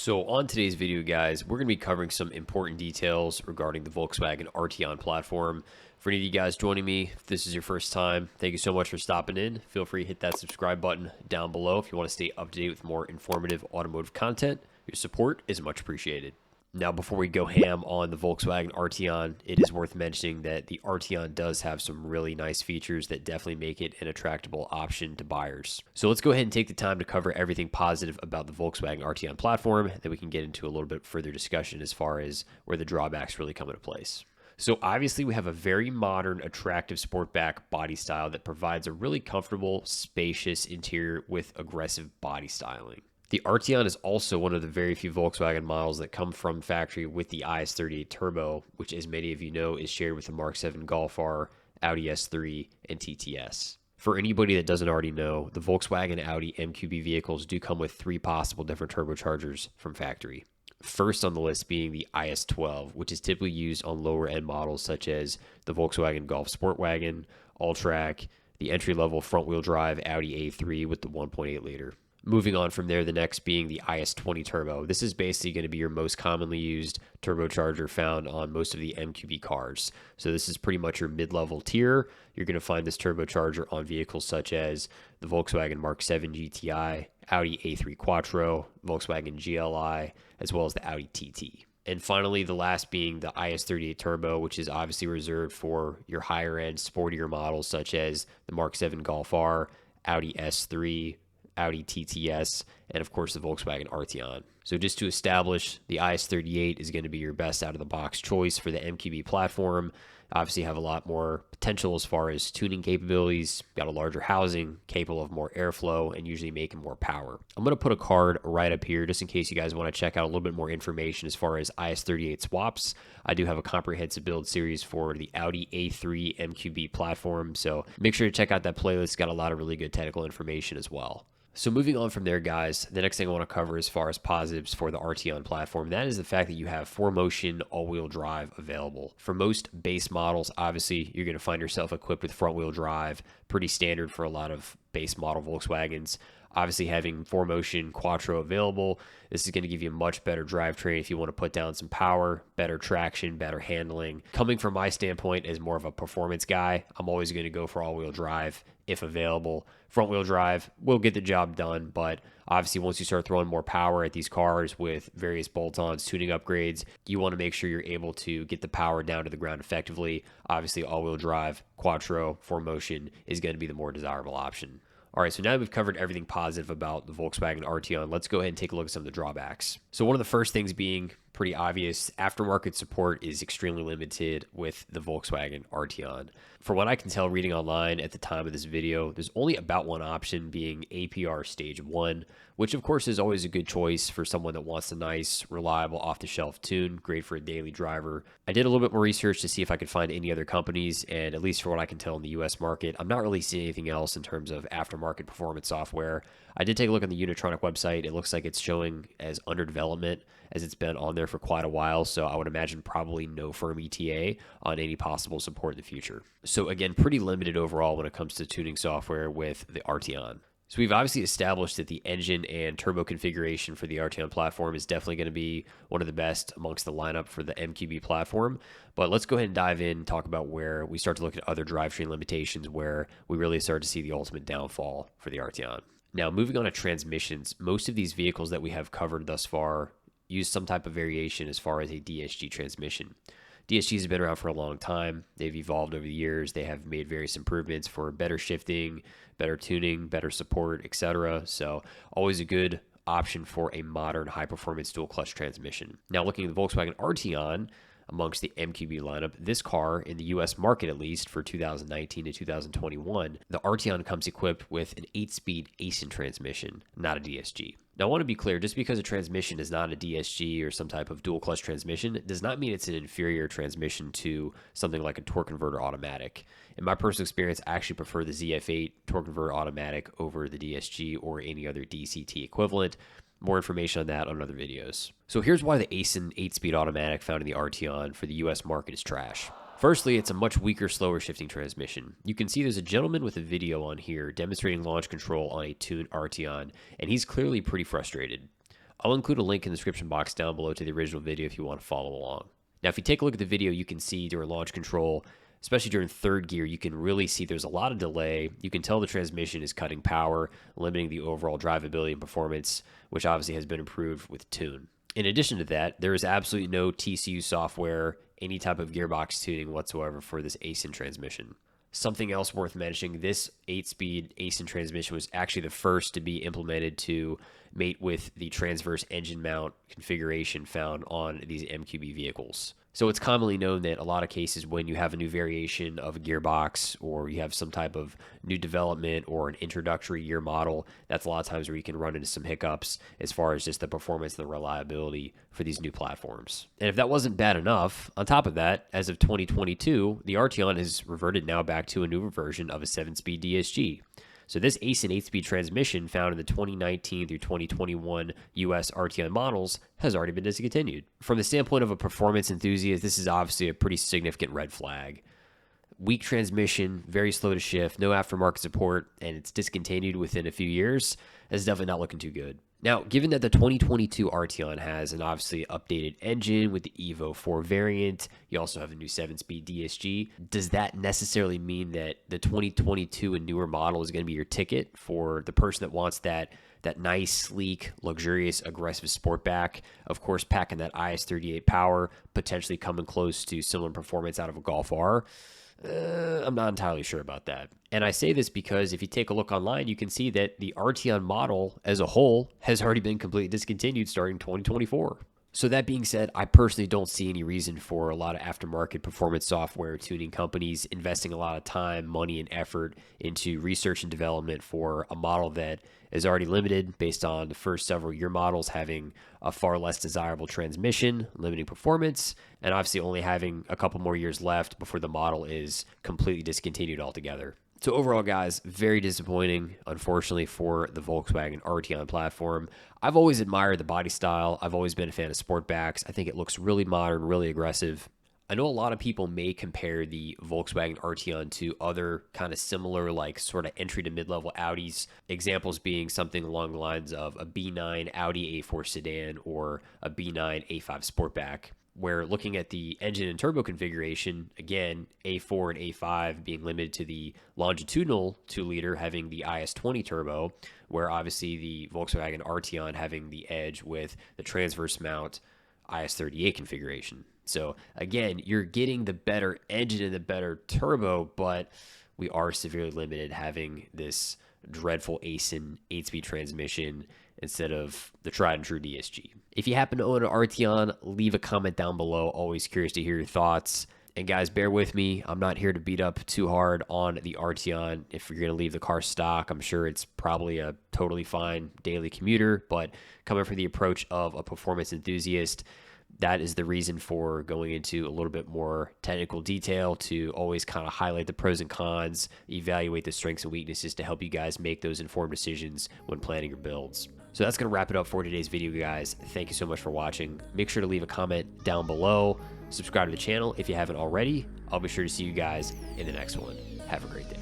So on today's video, guys, we're going to be covering some important details regarding the Volkswagen Arteon platform. For any of you guys joining me, if this is your first time, thank you so much for stopping in. Feel free to hit that subscribe button down below if you want to stay up to date with more informative automotive content. Your support is much appreciated. Now, before we go ham on the Volkswagen Arteon, it is worth mentioning that the Arteon does have some really nice features that definitely make it an attractable option to buyers. So let's go ahead and take the time to cover everything positive about the Volkswagen Arteon platform, then we can get into a little bit further discussion as far as where the drawbacks really come into place. So obviously we have a very modern, attractive sportback body style that provides a really comfortable, spacious interior with aggressive body styling. The Arteon is also one of the very few Volkswagen models that come from factory with the IS38 turbo, which, as many of you know, is shared with the Mark 7 Golf R, Audi S3, and TTS. For anybody that doesn't already know, the Volkswagen Audi MQB vehicles do come with three possible different turbochargers from factory. First on the list being the IS12, which is typically used on lower end models such as the Volkswagen Golf Sportwagen, Alltrack, the entry-level front-wheel drive Audi A3 with the 1.8 liter. Moving on from there, the next being the IS20 Turbo. This is basically going to be your most commonly used turbocharger found on most of the MQB cars. So this is pretty much your mid-level tier. You're going to find this turbocharger on vehicles such as the Volkswagen Mark 7 GTI, Audi A3 Quattro, Volkswagen GLI, as well as the Audi TT. And finally, the last being the IS38 Turbo, which is obviously reserved for your higher-end, sportier models such as the Mark 7 Golf R, Audi S3, Audi TTS, and of course the Volkswagen Arteon. So just to establish, the IS38 is going to be your best out of the box choice for the MQB platform. Obviously have a lot more potential as far as tuning capabilities, got a larger housing, capable of more airflow, and usually making more power. I'm going to put a card right up here just in case you guys want to check out a little bit more information as far as IS38 swaps. I do have a comprehensive build series for the Audi A3 MQB platform, so make sure to check out that playlist. It's got a lot of really good technical information as well. So moving on from there, guys, the next thing I want to cover as far as positives for the Arteon platform, that is the fact that you have 4Motion all-wheel drive available. For most base models, obviously, you're going to find yourself equipped with front-wheel drive, pretty standard for a lot of base model Volkswagens. Obviously, having 4Motion Quattro available, this is going to give you a much better drivetrain if you want to put down some power, better traction, better handling. Coming from my standpoint as more of a performance guy, I'm always going to go for all-wheel drive if available. Front-wheel drive will get the job done, but obviously once you start throwing more power at these cars with various bolt-ons, tuning upgrades, you want to make sure you're able to get the power down to the ground effectively. Obviously, all-wheel drive, Quattro, 4Motion is going to be the more desirable option. All right, so now that we've covered everything positive about the Volkswagen Arteon, let's go ahead and take a look at some of the drawbacks. So one of the first things being pretty obvious, aftermarket support is extremely limited with the Volkswagen Arteon. For what I can tell reading online at the time of this video, there's only about one option being APR Stage 1, which of course is always a good choice for someone that wants a nice, reliable, off-the-shelf tune, great for a daily driver. I did a little bit more research to see if I could find any other companies, and at least for what I can tell in the US market, I'm not really seeing anything else in terms of aftermarket performance software. I did take a look on the Unitronic website. It looks like it's showing as under development, as it's been on there for quite a while, so I would imagine probably no firm ETA on any possible support in the future. So again, pretty limited overall when it comes to tuning software with the Arteon. So we've obviously established that the engine and turbo configuration for the Arteon platform is definitely going to be one of the best amongst the lineup for the MQB platform. But let's go ahead and dive in and talk about where we start to look at other drivetrain limitations where we really start to see the ultimate downfall for the Arteon. Now, moving on to transmissions, most of these vehicles that we have covered thus far use some type of variation as far as a DSG transmission. DSGs have been around for a long time. They've evolved over the years. They have made various improvements for better shifting, better tuning, better support, etc. So always a good option for a modern high-performance dual-clutch transmission. Now looking at the Volkswagen Arteon, amongst the MQB lineup, this car, in the US market at least, for 2019 to 2021, the Arteon comes equipped with an 8-speed ACEN transmission, not a DSG. Now, I want to be clear, just because a transmission is not a DSG or some type of dual clutch transmission does not mean it's an inferior transmission to something like a torque converter automatic. In my personal experience, I actually prefer the ZF8 torque converter automatic over the DSG or any other DCT equivalent. More information on that on other videos. So here's why the ACEN 8-speed automatic found in the Arteon for the US market is trash. Firstly, it's a much weaker, slower shifting transmission. You can see there's a gentleman with a video on here demonstrating launch control on a tuned Arteon, and he's clearly pretty frustrated. I'll include a link in the description box down below to the original video if you want to follow along. Now, if you take a look at the video, you can see during launch control, especially during third gear, you can really see there's a lot of delay. You can tell the transmission is cutting power, limiting the overall drivability and performance, which obviously has been improved with Tune. In addition to that, there is absolutely no TCU software, any type of gearbox tuning whatsoever for this ASIN transmission. Something else worth mentioning, this 8-speed ASIN transmission was actually the first to be implemented to mate with the transverse engine mount configuration found on these MQB vehicles. So it's commonly known that a lot of cases when you have a new variation of a gearbox or you have some type of new development or an introductory year model, that's a lot of times where you can run into some hiccups as far as just the performance and the reliability for these new platforms. And if that wasn't bad enough, on top of that, as of 2022, the Arteon has reverted now back to a newer version of a 7-speed DSG. So this ASIN 8-speed transmission found in the 2019 through 2021 US Arteon models has already been discontinued. From the standpoint of a performance enthusiast, this is obviously a pretty significant red flag. Weak transmission, very slow to shift, no aftermarket support, and it's discontinued within a few years. That's definitely not looking too good. Now, given that the 2022 Arteon has an obviously updated engine with the Evo 4 variant, you also have a new 7-speed DSG, does that necessarily mean that the 2022 and newer model is going to be your ticket for the person that wants that nice, sleek, luxurious, aggressive sportback? Of course, packing that IS38 power, potentially coming close to similar performance out of a Golf R. I'm not entirely sure about that. And I say this because if you take a look online, you can see that the Arteon model as a whole has already been completely discontinued starting 2024. So that being said, I personally don't see any reason for a lot of aftermarket performance software tuning companies investing a lot of time, money, and effort into research and development for a model that is already limited based on the first several year models having a far less desirable transmission, limiting performance, and obviously only having a couple more years left before the model is completely discontinued altogether. So overall, guys, very disappointing, unfortunately, for the Volkswagen Arteon platform. I've always admired the body style. I've always been a fan of sportbacks. I think it looks really modern, really aggressive. I know a lot of people may compare the Volkswagen Arteon to other kind of similar, like sort of entry to mid-level Audis. Examples being something along the lines of a B9 Audi A4 sedan or a B9 A5 Sportback, where looking at the engine and turbo configuration, again, A4 and A5 being limited to the longitudinal 2-liter having the IS20 turbo, where obviously the Volkswagen Arteon having the edge with the transverse mount IS38 configuration. So again, you're getting the better engine and the better turbo, but we are severely limited having this dreadful ASIN 8-speed transmission instead of the tried and true DSG. If you happen to own an Arteon, leave a comment down below. Always curious to hear your thoughts. And guys, bear with me. I'm not here to beat up too hard on the Arteon. If you're going to leave the car stock, I'm sure it's probably a totally fine daily commuter, but coming from the approach of a performance enthusiast, that is the reason for going into a little bit more technical detail to always kind of highlight the pros and cons, evaluate the strengths and weaknesses to help you guys make those informed decisions when planning your builds. So that's going to wrap it up for today's video, guys. Thank you so much for watching. Make sure to leave a comment down below. Subscribe to the channel if you haven't already. I'll be sure to see you guys in the next one. Have a great day.